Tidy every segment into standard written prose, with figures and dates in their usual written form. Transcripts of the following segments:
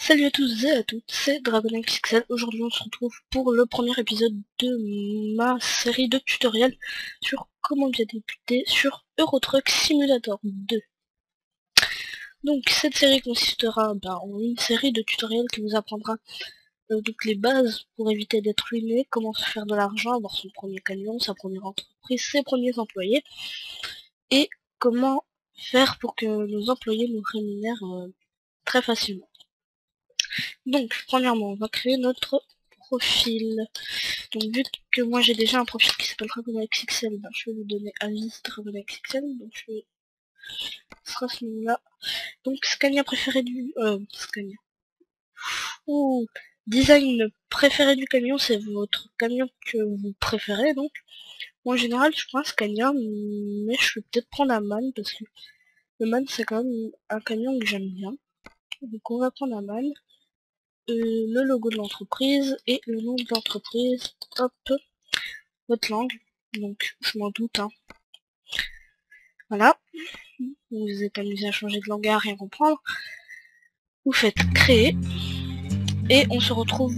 Salut à tous et à toutes, c'est DragonXXL. Aujourd'hui on se retrouve pour le premier épisode de ma série de tutoriels sur comment bien débuter sur Euro Truck Simulator 2. Donc cette série consistera en une série de tutoriels qui vous apprendra donc les bases pour éviter d'être ruiné, comment se faire de l'argent, avoir son premier camion, sa première entreprise, ses premiers employés, et comment faire pour que nos employés nous rémunèrent très facilement. Donc, premièrement, on va créer notre profil. Donc, vu que moi j'ai déjà un profil qui s'appelle DragonXXL, je vais lui donner avis DragonXXL. Donc, ce sera ce nom-là. Donc, Scania préféré du... Scania. Ouh, design préféré du camion, c'est votre camion que vous préférez, donc. Moi, en général, je prends un Scania, mais je vais peut-être prendre un MAN, parce que le MAN, c'est quand même un camion que j'aime bien. Donc, on va prendre un MAN. Le logo de l'entreprise et le nom de l'entreprise. Hop, votre langue. Donc je m'en doute. Hein. Voilà. Vous vous êtes amusé à changer de langue à rien comprendre. Vous faites créer et on se retrouve.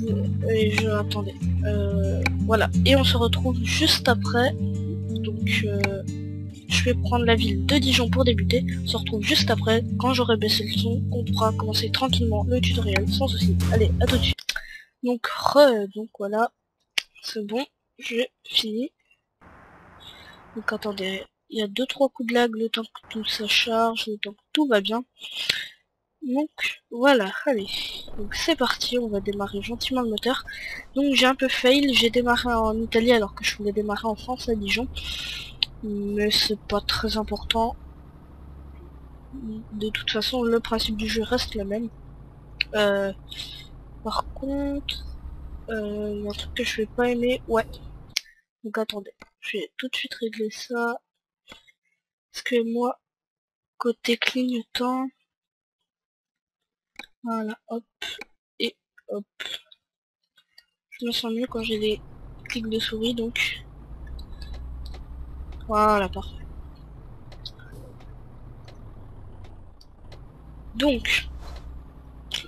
Attendez. Voilà. Et on se retrouve juste après. Donc je vais prendre la ville de Dijon pour débuter. On se retrouve juste après. Quand j'aurai baissé le son, on pourra commencer tranquillement le tutoriel sans souci. Allez, à tout de suite. Donc voilà. C'est bon, j'ai fini. Donc attendez, il y a 2-3 coups de lag le temps que tout ça charge, le temps que tout va bien. Donc voilà, allez. Donc c'est parti, on va démarrer gentiment le moteur. Donc j'ai un peu fail, j'ai démarré en Italie alors que je voulais démarrer en France à Dijon. Mais c'est pas très important. De toute façon, le principe du jeu reste le même. Par contre, il y a un truc que je vais pas aimer. Ouais. Donc attendez, je vais tout de suite régler ça. Parce que moi, côté clignotant, voilà, hop, et hop. Je me sens mieux quand j'ai des clics de souris, donc voilà, parfait. Donc,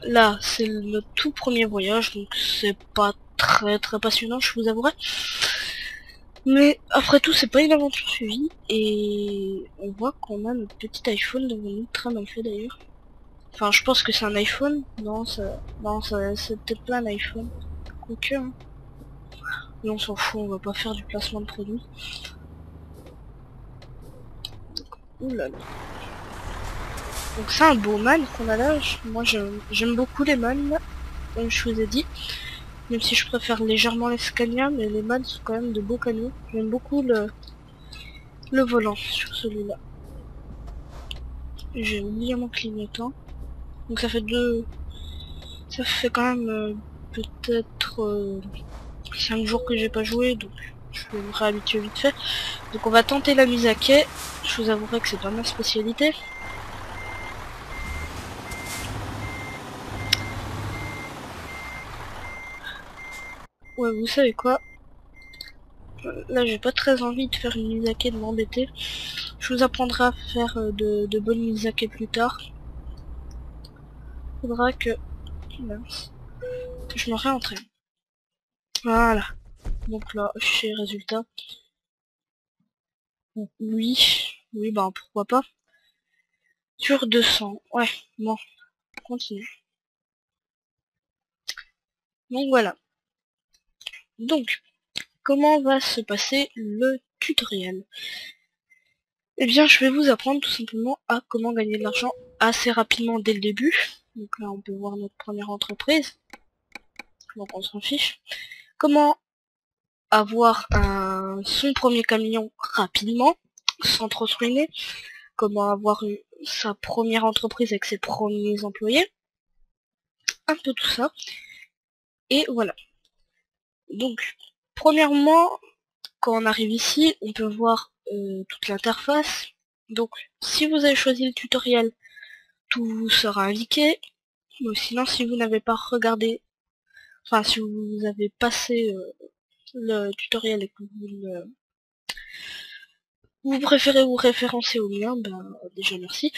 là, c'est notre tout premier voyage, donc c'est pas très passionnant, je vous avouerai. Mais après tout, c'est pas une aventure suivie, et on voit qu'on a notre petit iPhone devant nous, très mal fait d'ailleurs. Enfin, je pense que c'est un iPhone. Non, c'est peut-être pas un iPhone. Quoique, hein. Mais on s'en fout, on va pas faire du placement de produit. Oulala. Donc c'est un beau man qu'on a là. Moi j'aime beaucoup les man, comme je vous ai dit. Même si je préfère légèrement les Scania, mais les man sont quand même de beaux camions. J'aime beaucoup le volant sur celui-là. J'ai oublié mon clignotant. Donc ça fait deux... Ça fait quand même peut-être 5 jours que j'ai pas joué, donc je vais me réhabituer vite fait. Donc on va tenter la mise à quai. Je vous avouerai que c'est pas ma spécialité. Ouais, vous savez quoi? Là, j'ai pas très envie de faire une mise à quai, de m'embêter. Je vous apprendrai à faire de bonnes mises à quai plus tard. Faudra que... Mince. Que je me réentraîne. Voilà. Donc là, chez résultat. Donc, oui. Oui, bah pourquoi pas. Sur 200. Ouais, bon. Continue. Donc voilà. Donc, comment va se passer le tutoriel? Eh bien, je vais vous apprendre tout simplement à comment gagner de l'argent assez rapidement dès le début. Donc là, on peut voir notre première entreprise. Donc on s'en fiche. Comment avoir son premier camion rapidement, sans trop se ruiner. Comment avoir sa première entreprise avec ses premiers employés. Un peu tout ça. Et voilà. Donc, premièrement, quand on arrive ici, on peut voir toute l'interface. Donc, si vous avez choisi le tutoriel, tout vous sera indiqué. Mais sinon, si vous n'avez pas regardé, enfin, si vous avez passé le tutoriel et que vous préférez vous référencer au mien, ben, déjà merci.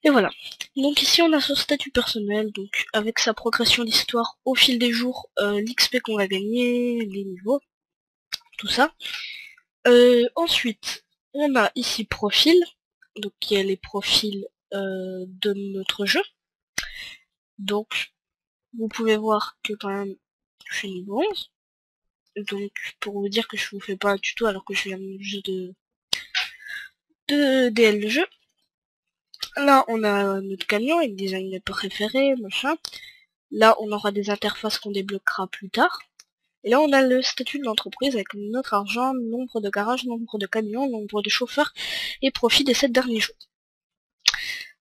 Et voilà. Donc ici on a son statut personnel, donc avec sa progression d'histoire au fil des jours, l'XP qu'on va gagner, les niveaux, tout ça. Ensuite, on a ici profil, donc il y a les profils de notre jeu. Donc vous pouvez voir que quand même je suis niveau 11. Donc pour vous dire que je vous fais pas un tuto alors que je viens juste de DL le jeu. Là on a notre camion avec des design préférés, machin. Là on aura des interfaces qu'on débloquera plus tard. Et là on a le statut de l'entreprise avec notre argent, nombre de garages, nombre de camions, nombre de chauffeurs et profit des 7 derniers jours.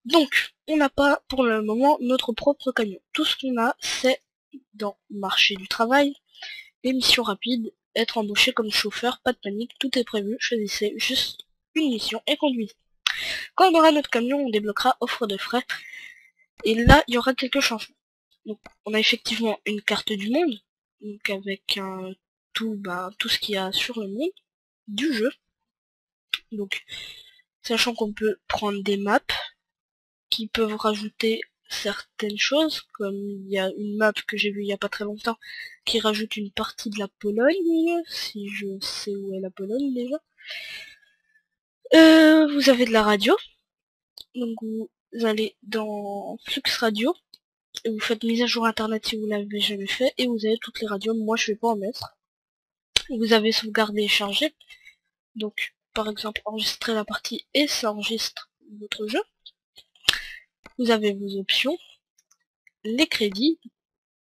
Donc on n'a pas pour le moment notre propre camion. Tout ce qu'on a c'est dans marché du travail, les missions rapides, être embauché comme chauffeur, pas de panique, tout est prévu, choisissez juste une mission et conduisez. Quand on aura notre camion, on débloquera offre de frais, et là, il y aura quelques changements. Donc, on a effectivement une carte du monde, donc avec tout ce qu'il y a sur le monde du jeu. Donc, sachant qu'on peut prendre des maps qui peuvent rajouter certaines choses, comme il y a une map que j'ai vue il y a pas très longtemps qui rajoute une partie de la Pologne, si je sais où est la Pologne déjà. Vous avez de la radio, donc vous allez dans Flux Radio, et vous faites mise à jour internet si vous l'avez jamais fait, et vous avez toutes les radios, moi je vais pas en mettre. Vous avez sauvegardé et chargé, donc par exemple enregistrer la partie et ça enregistre votre jeu. Vous avez vos options, les crédits,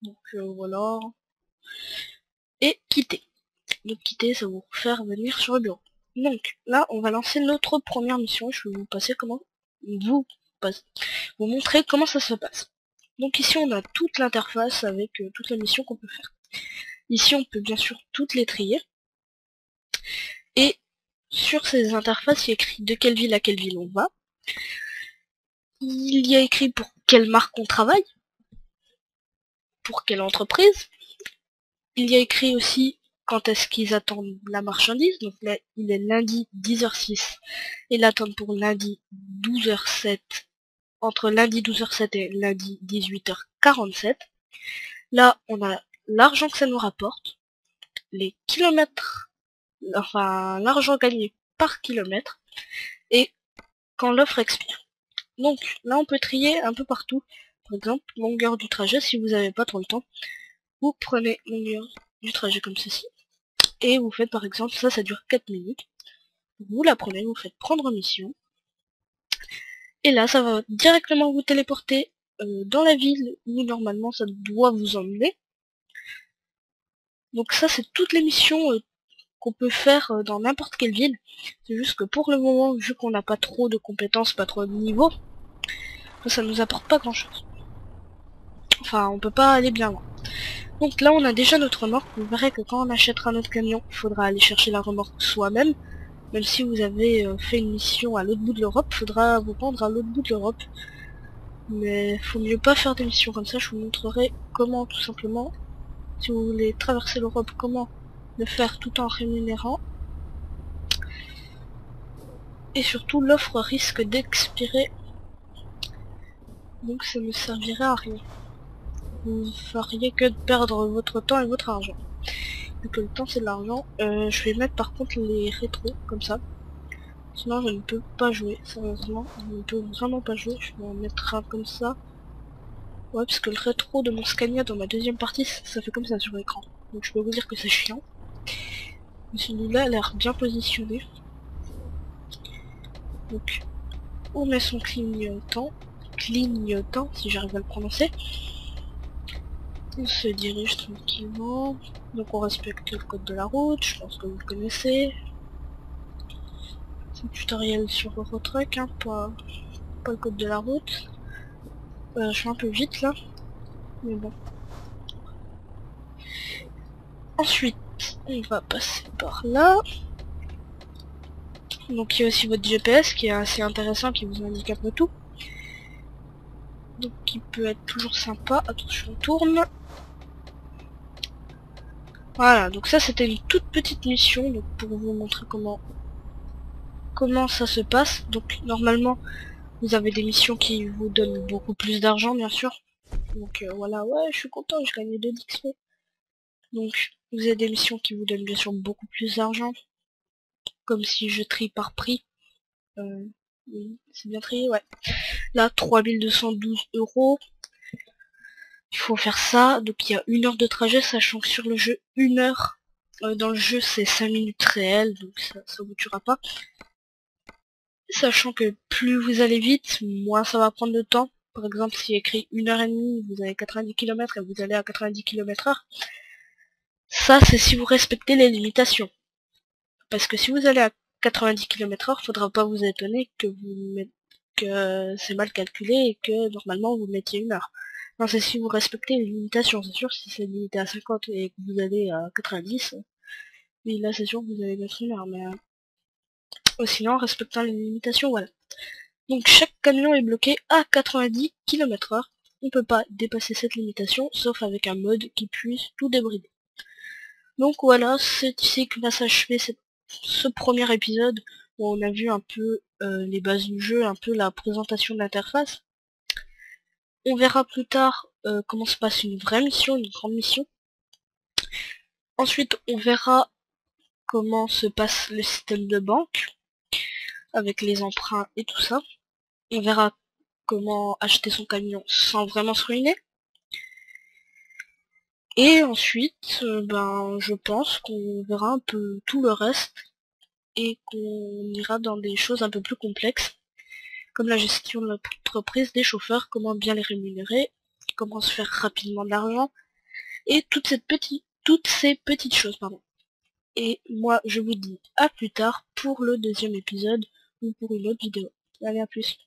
donc voilà, et quitter. Donc quitter, ça va vous faire venir sur le bureau. Donc là, on va lancer notre première mission. Je vais vous passer comment vous montrer comment ça se passe. Donc ici, on a toute l'interface avec toutes les missions qu'on peut faire. Ici, on peut bien sûr toutes les trier. Et sur ces interfaces, il y a écrit de quelle ville à quelle ville on va. Il y a écrit pour quelle marque on travaille, pour quelle entreprise. Il y a écrit aussi quand est-ce qu'ils attendent la marchandise. Donc là, il est lundi 10h06 et l'attente pour lundi 12h07, entre lundi 12h07 et lundi 18h47. Là, on a l'argent que ça nous rapporte, les kilomètres, enfin l'argent gagné par kilomètre, et quand l'offre expire. Donc là, on peut trier un peu partout. Par exemple, longueur du trajet, si vous n'avez pas trop le temps, vous prenez longueur du trajet comme ceci, et vous faites par exemple, ça dure 4 minutes, vous la prenez, vous faites prendre mission, et là ça va directement vous téléporter dans la ville où normalement ça doit vous emmener. Donc ça c'est toutes les missions qu'on peut faire dans n'importe quelle ville. C'est juste que pour le moment, vu qu'on n'a pas trop de compétences, pas trop de niveaux, ça nous apporte pas grand chose. Enfin, on peut pas aller bien loin. Donc là on a déjà notre remorque. Vous verrez que quand on achètera notre camion, il faudra aller chercher la remorque soi-même. Même si vous avez fait une mission à l'autre bout de l'Europe, il faudra vous rendre à l'autre bout de l'Europe. Mais faut mieux pas faire des missions comme ça, je vous montrerai comment tout simplement, si vous voulez traverser l'Europe, comment le faire tout en rémunérant. Et surtout l'offre risque d'expirer, donc ça ne servirait à rien. Vous feriez que de perdre votre temps et votre argent. Vu que le temps c'est de l'argent, je vais mettre par contre les rétros comme ça. Sinon je ne peux pas jouer, sérieusement, je ne peux vraiment pas jouer, je vais en mettre un comme ça. Ouais, parce que le rétro de mon Scania dans ma deuxième partie, ça fait comme ça sur l'écran. Donc je peux vous dire que c'est chiant. Mais celui-là a l'air bien positionné. Donc on met son clignotant, si j'arrive à le prononcer. On se dirige tranquillement. Donc on respecte le code de la route, je pense que vous le connaissez. C'est un tutoriel sur Eurotruck, hein, pas le code de la route. Je suis un peu vite là, mais bon. Ensuite, on va passer par là. Donc il y a aussi votre GPS qui est assez intéressant, qui vous indique un peu tout. Donc qui peut être toujours sympa. Attention, on tourne. Voilà, donc ça c'était une toute petite mission, donc pour vous montrer comment ça se passe. Donc normalement Vous avez des missions qui vous donnent beaucoup plus d'argent, bien sûr. Donc voilà, ouais, je suis content, j'ai gagné 2 d'XP. Donc vous avez des missions qui vous donnent bien sûr beaucoup plus d'argent, comme si je trie par prix. Oui, c'est bien trié, ouais. Là, 3212 €. Il faut faire ça, donc il y a 1 heure de trajet, sachant que sur le jeu, 1 heure, dans le jeu c'est 5 minutes réelles, donc ça vous tuera pas. Sachant que plus vous allez vite, moins ça va prendre de temps. Par exemple, s'il y a écrit 1 h 30, vous avez 90 km et vous allez à 90 km/h. Ça, c'est si vous respectez les limitations. Parce que si vous allez à 90 km/h, faudra pas vous étonner que c'est mal calculé et que normalement vous mettiez 1 heure. Non, c'est si vous respectez les limitations. C'est sûr, si c'est limité à 50 et que vous allez à 90, oui, là c'est sûr que vous allez mettre 1 heure. Mais sinon, en respectant les limitations, voilà. Donc chaque camion est bloqué à 90 km/h. On ne peut pas dépasser cette limitation, sauf avec un mode qui puisse tout débrider. Donc voilà, c'est ici que va s'achever ce premier épisode, où on a vu un peu les bases du jeu, un peu la présentation de l'interface. On verra plus tard comment se passe une vraie mission, une grande mission. Ensuite, on verra comment se passe le système de banque, avec les emprunts et tout ça. On verra comment acheter son camion sans vraiment se ruiner. Et ensuite, ben, je pense qu'on verra un peu tout le reste et qu'on ira dans des choses un peu plus complexes, comme la gestion de l'entreprise, des chauffeurs, comment bien les rémunérer, comment se faire rapidement de l'argent, et toutes ces petites choses, pardon. Et moi, je vous dis à plus tard pour le deuxième épisode ou pour une autre vidéo. Allez, à plus.